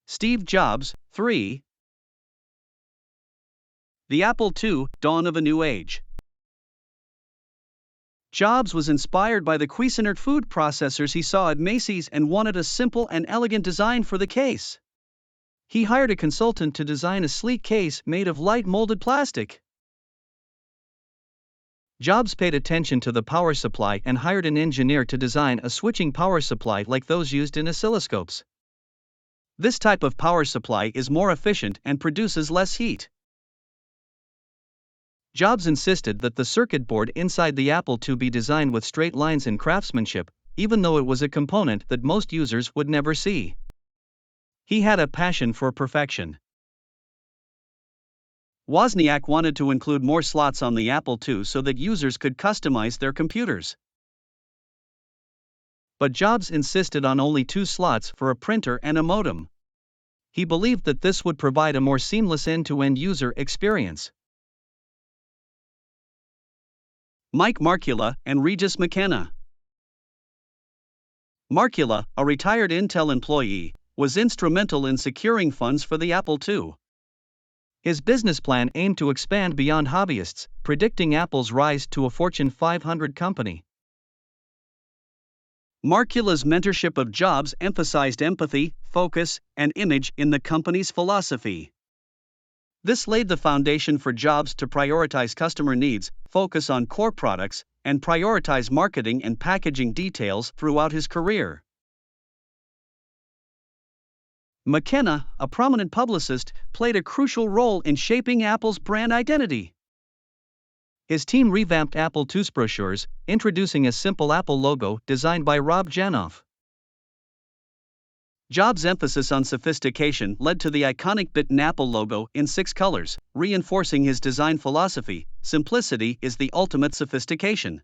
Steve Jobs, 3. The Apple II, Dawn of a New Age. Jobs was inspired by the Cuisinart food processors he saw at Macy's and wanted a simple and elegant design for the case. He hired a consultant to design a sleek case made of light molded plastic. Jobs paid attention to the power supply and hired an engineer to design a switching power supply like those used in oscilloscopes. This type of power supply is more efficient and produces less heat. Jobs insisted that the circuit board inside the Apple II be designed with straight lines and craftsmanship, even though it was a component that most users would never see. He had a passion for perfection. Wozniak wanted to include more slots on the Apple II so that users could customize their computers. But Jobs insisted on only 2 slots for a printer and a modem. He believed that this would provide a more seamless end-to-end user experience. Markkula and Regis McKenna. Markkula, a retired Intel employee, was instrumental in securing funds for the Apple II. His business plan aimed to expand beyond hobbyists, predicting Apple's rise to a Fortune 500 company. Markkula's mentorship of Jobs emphasized empathy, focus, and image in the company's philosophy. This laid the foundation for Jobs to prioritize customer needs, focus on core products, and prioritize marketing and packaging details throughout his career. McKenna, a prominent publicist, played a crucial role in shaping Apple's brand identity. His team revamped Apple II's brochures, introducing a simple Apple logo designed by Rob Janoff. Jobs' emphasis on sophistication led to the iconic bitten Apple logo in 6 colors, reinforcing his design philosophy: simplicity is the ultimate sophistication.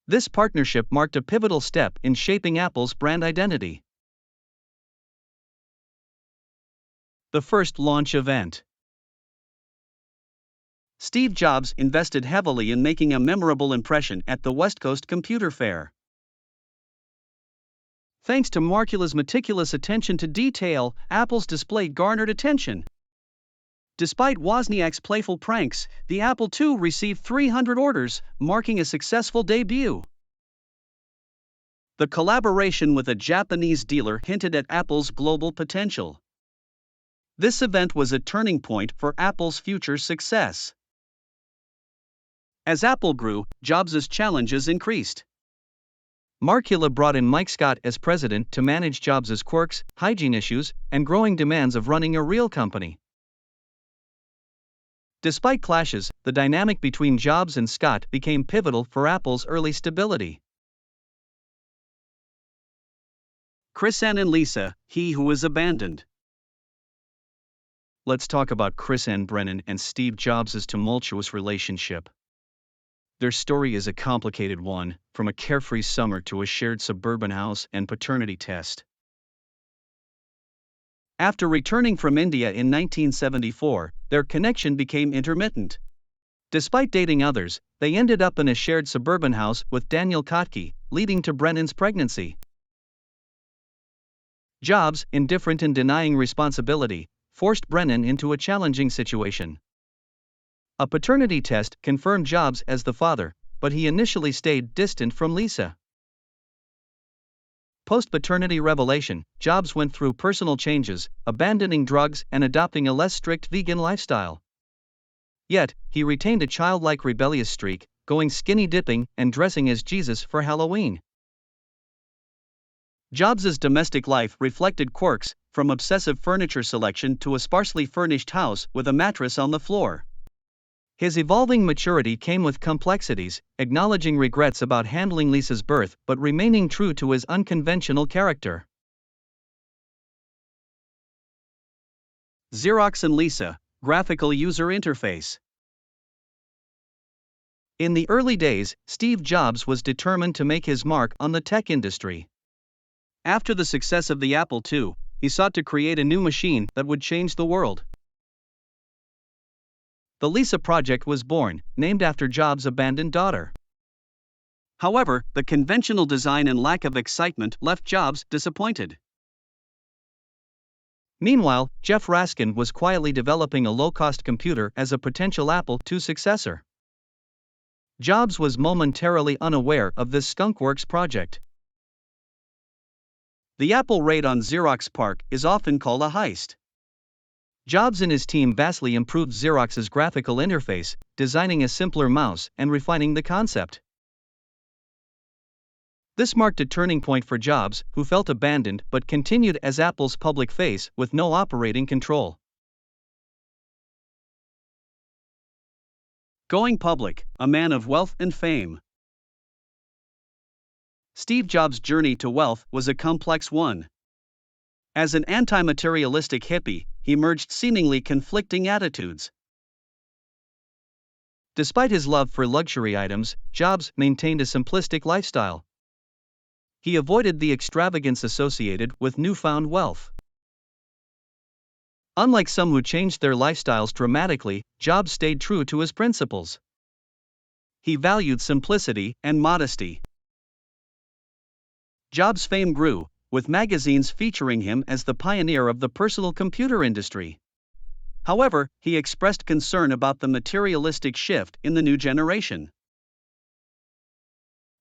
This partnership marked a pivotal step in shaping Apple's brand identity. The first launch event. Steve Jobs invested heavily in making a memorable impression at the West Coast Computer Fair. Thanks to Markkula's meticulous attention to detail, Apple's display garnered attention. Despite Wozniak's playful pranks, the Apple II received 300 orders, marking a successful debut. The collaboration with a Japanese dealer hinted at Apple's global potential. This event was a turning point for Apple's future success. As Apple grew, Jobs' challenges increased. Markkula brought in Mike Scott as president to manage Jobs' quirks, hygiene issues, and growing demands of running a real company. Despite clashes, the dynamic between Jobs and Scott became pivotal for Apple's early stability. Chrisann and Lisa, he who was abandoned. Let's talk about Chrisann Brennan and Steve Jobs' tumultuous relationship. Their story is a complicated one, from a carefree summer to a shared suburban house and paternity test. After returning from India in 1974, their connection became intermittent. Despite dating others, they ended up in a shared suburban house with Daniel Kotke, leading to Brennan's pregnancy. Jobs, indifferent and denying responsibility, forced Brennan into a challenging situation. A paternity test confirmed Jobs as the father, but he initially stayed distant from Lisa. Post-paternity revelation, Jobs went through personal changes, abandoning drugs and adopting a less strict vegan lifestyle. Yet, he retained a childlike rebellious streak, going skinny dipping and dressing as Jesus for Halloween. Jobs' domestic life reflected quirks, from obsessive furniture selection to a sparsely furnished house with a mattress on the floor. His evolving maturity came with complexities, acknowledging regrets about handling Lisa's birth but remaining true to his unconventional character. Xerox and Lisa, Graphical User Interface. In the early days, Steve Jobs was determined to make his mark on the tech industry. After the success of the Apple II, he sought to create a new machine that would change the world. The Lisa project was born, named after Jobs' abandoned daughter. However, the conventional design and lack of excitement left Jobs disappointed. Meanwhile, Jeff Raskin was quietly developing a low-cost computer as a potential Apple II successor. Jobs was momentarily unaware of this skunkworks project. The Apple raid on Xerox PARC is often called a heist. Jobs and his team vastly improved Xerox's graphical interface, designing a simpler mouse and refining the concept. This marked a turning point for Jobs, who felt abandoned but continued as Apple's public face with no operating control. Going public, a man of wealth and fame. Steve Jobs' journey to wealth was a complex one. As an anti-materialistic hippie, he merged seemingly conflicting attitudes. Despite his love for luxury items, Jobs maintained a simplistic lifestyle. He avoided the extravagance associated with newfound wealth. Unlike some who changed their lifestyles dramatically, Jobs stayed true to his principles. He valued simplicity and modesty. Jobs' fame grew, with magazines featuring him as the pioneer of the personal computer industry. However, he expressed concern about the materialistic shift in the new generation.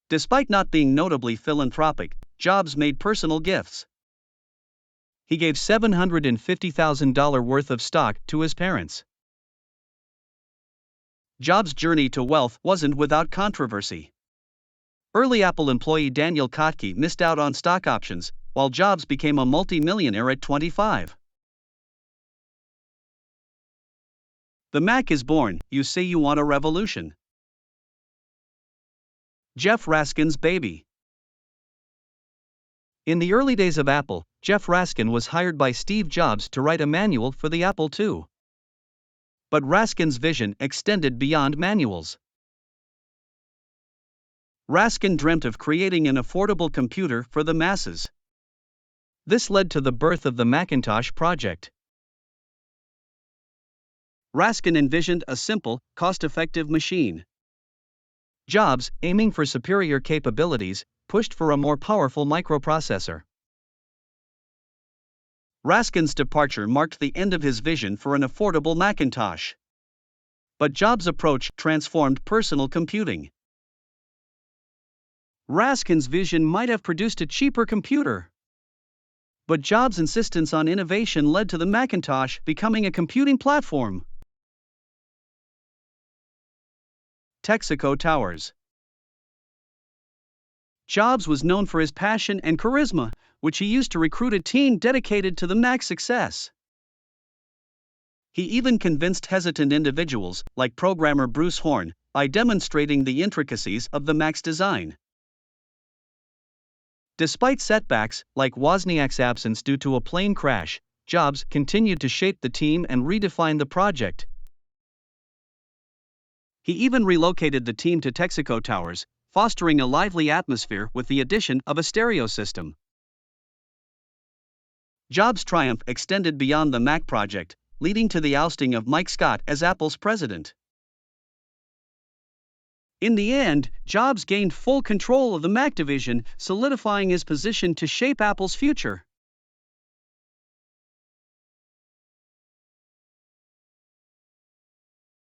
Despite not being notably philanthropic, Jobs made personal gifts. He gave $750,000 worth of stock to his parents. Jobs' journey to wealth wasn't without controversy. Early Apple employee Daniel Kotke missed out on stock options, while Jobs became a multi-millionaire at 25. The Mac is born, you say you want a revolution. Jeff Raskin's baby. In the early days of Apple, Jeff Raskin was hired by Steve Jobs to write a manual for the Apple II. But Raskin's vision extended beyond manuals. Raskin dreamt of creating an affordable computer for the masses. This led to the birth of the Macintosh project. Raskin envisioned a simple, cost-effective machine. Jobs, aiming for superior capabilities, pushed for a more powerful microprocessor. Raskin's departure marked the end of his vision for an affordable Macintosh. But Jobs' approach transformed personal computing. Raskin's vision might have produced a cheaper computer. But Jobs' insistence on innovation led to the Macintosh becoming a computing platform. Texaco Towers. Jobs was known for his passion and charisma, which he used to recruit a team dedicated to the Mac's success. He even convinced hesitant individuals, like programmer Bruce Horn, by demonstrating the intricacies of the Mac's design. Despite setbacks, like Wozniak's absence due to a plane crash, Jobs continued to shape the team and redefine the project. He even relocated the team to Texaco Towers, fostering a lively atmosphere with the addition of a stereo system. Jobs' triumph extended beyond the Mac project, leading to the ousting of Mike Scott as Apple's president. In the end, Jobs gained full control of the Mac division, solidifying his position to shape Apple's future.